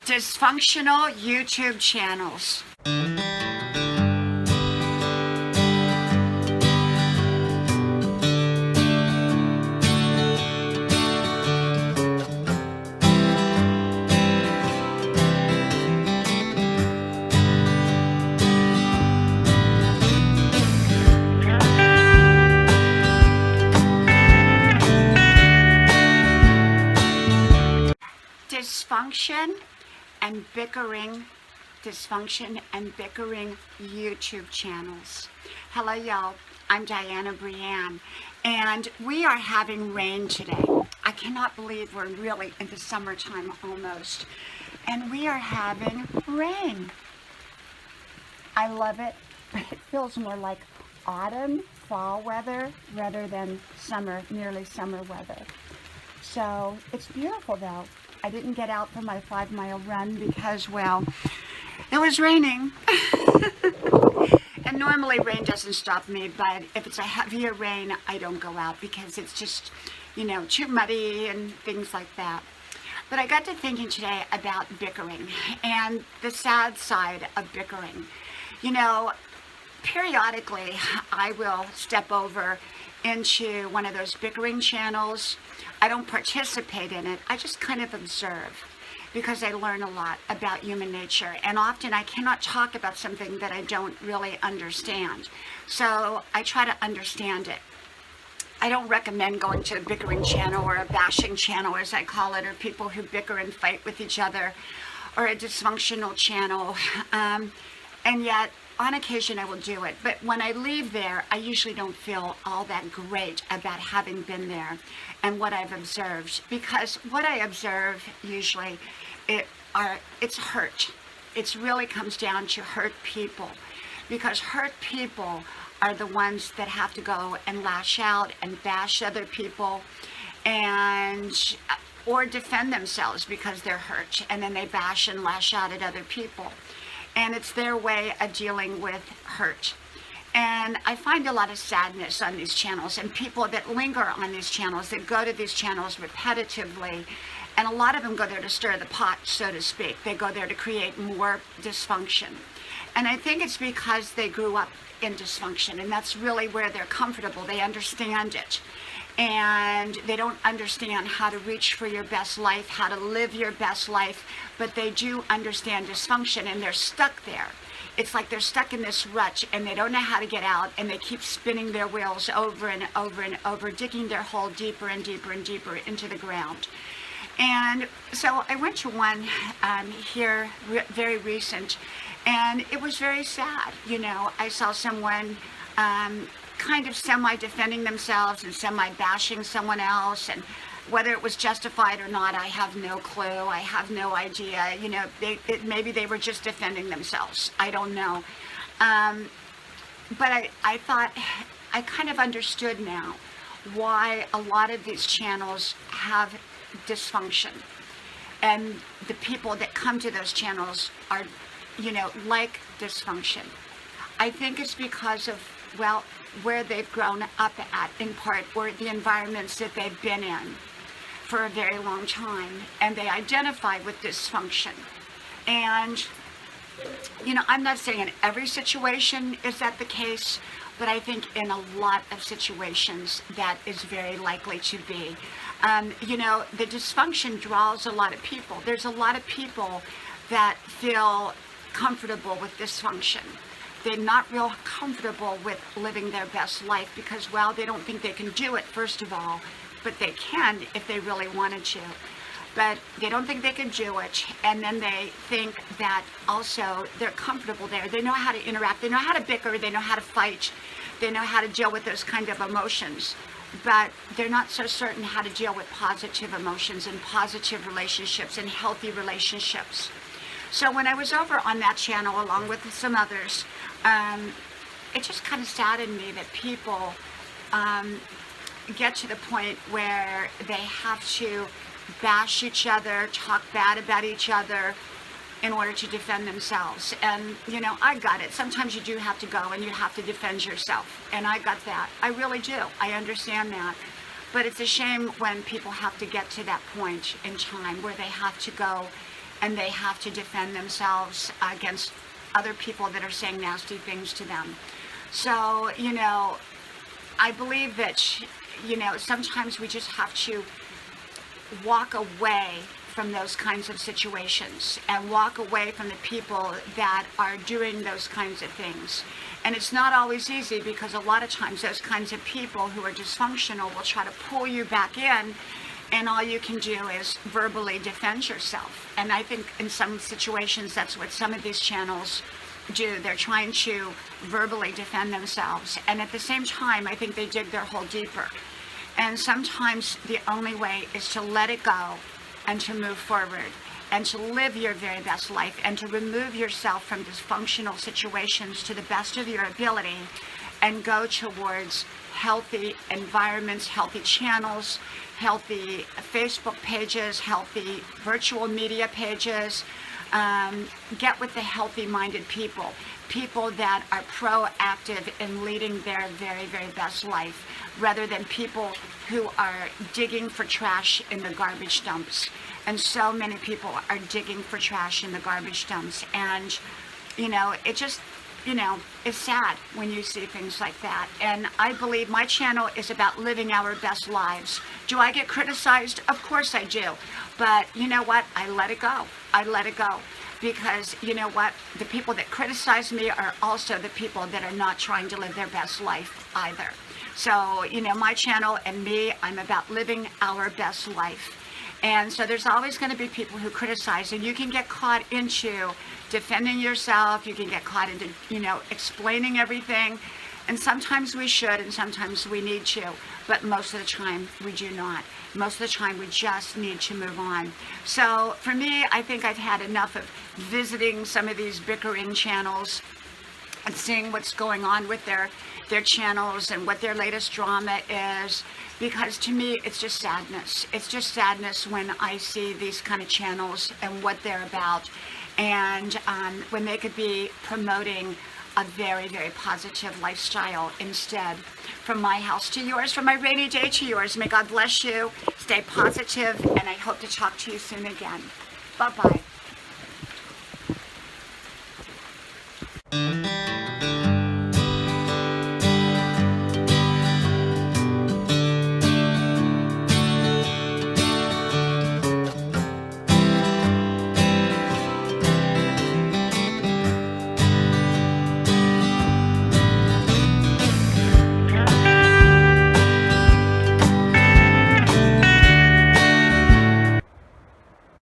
Dysfunctional YouTube channels. Dysfunction and Bickering, Dysfunction and Bickering YouTube channels. Hello y'all, I'm Diana Brienne, and we are having rain today. I cannot believe we're really into summertime almost, and we are having rain. I love it, but it feels more like autumn, fall weather rather than summer, nearly summer weather. So it's beautiful though. I didn't get out for my 5-mile run because, well, it was raining. And normally rain doesn't stop me, but if it's a heavier rain, I don't go out because it's just, too muddy and things like that. But I got to thinking today about bickering and the sad side of bickering. Periodically I will step over into one of those bickering channels. I don't participate in it. I just kind of observe because I learn a lot about human nature, and often I cannot talk about something that I don't really understand. So I try to understand it. I don't recommend going to a bickering channel or a bashing channel, as I call it, or people who bicker and fight with each other, or a dysfunctional channel. And yet, on occasion, I will do it. But when I leave there, I usually don't feel all that great about having been there and what I've observed. Because what I observe usually, it's hurt. It really comes down to hurt people. Because hurt people are the ones that have to go and lash out and bash other people or defend themselves because they're hurt. And then they bash and lash out at other people. And it's their way of dealing with hurt. And I find a lot of sadness on these channels, and people that linger on these channels, that go to these channels repetitively, and a lot of them go there to stir the pot, so to speak. They go there to create more dysfunction. And I think it's because they grew up in dysfunction, and that's really where they're comfortable. They understand it. And they don't understand how to reach for your best life, how to live your best life, but they do understand dysfunction, and they're stuck there. It's like they're stuck in this rut, and they don't know how to get out, and they keep spinning their wheels over and over and over, digging their hole deeper and deeper and deeper into the ground. And so I went to one here, very recent, and it was very sad. I saw someone kind of semi-defending themselves and semi-bashing someone else, and whether it was justified or not, I have no clue. I have no idea. Maybe they were just defending themselves. I don't know. But I thought, I kind of understood now why a lot of these channels have dysfunction. And the people that come to those channels are, like dysfunction. I think it's because of, well, where they've grown up at, in part, or the environments that they've been in for a very long time, and they identify with dysfunction. And, I'm not saying in every situation is that the case, but I think in a lot of situations that is very likely to be. The dysfunction draws a lot of people. There's a lot of people that feel comfortable with dysfunction. They're not real comfortable with living their best life because, well, they don't think they can do it, first of all, but they can if they really wanted to. But they don't think they can do it, and then they think that also they're comfortable there. They know how to interact, they know how to bicker, they know how to fight, they know how to deal with those kind of emotions, but they're not so certain how to deal with positive emotions and positive relationships and healthy relationships. So when I was over on that channel along with some others, it just kind of saddened me that people get to the point where they have to bash each other, talk bad about each other in order to defend themselves. And, I got it. Sometimes you do have to go and you have to defend yourself. And I got that. I really do. I understand that. But it's a shame when people have to get to that point in time where they have to go and they have to defend themselves against other people that are saying nasty things to them. So, I believe that, sometimes we just have to walk away from those kinds of situations and walk away from the people that are doing those kinds of things. And it's not always easy, because a lot of times those kinds of people who are dysfunctional will try to pull you back in, and all you can do is verbally defend yourself. And I think in some situations that's what some of these channels do. They're trying to verbally defend themselves, and at the same time I think they dig their hole deeper. And sometimes the only way is to let it go and to move forward and to live your very best life and to remove yourself from dysfunctional situations to the best of your ability and go towards healthy environments, healthy channels, healthy Facebook pages, healthy virtual media pages. Get with the healthy-minded people, people that are proactive in leading their very, very best life, rather than people who are digging for trash in the garbage dumps. And so many people are digging for trash in the garbage dumps. And, it just, it's sad when you see things like that. And I believe my channel is about living our best lives. Do I get criticized? Of course I do. But you know what? I let it go. I let it go. Because you know what? The people that criticize me are also the people that are not trying to live their best life either. So, my channel and me, I'm about living our best life. And so there's always going to be people who criticize, and you can get caught into defending yourself. You can get caught into, explaining everything. And sometimes we should, and sometimes we need to. But most of the time, we do not. Most of the time, we just need to move on. So for me, I think I've had enough of visiting some of these Bickering channels and seeing what's going on with their channels and what their latest drama is, because to me it's just sadness. It's just sadness when I see these kind of channels and what they're about, and when they could be promoting a very, very positive lifestyle instead. From my house to yours, from my rainy day to yours, may God bless you. Stay positive, and I hope to talk to you soon again. Bye-bye.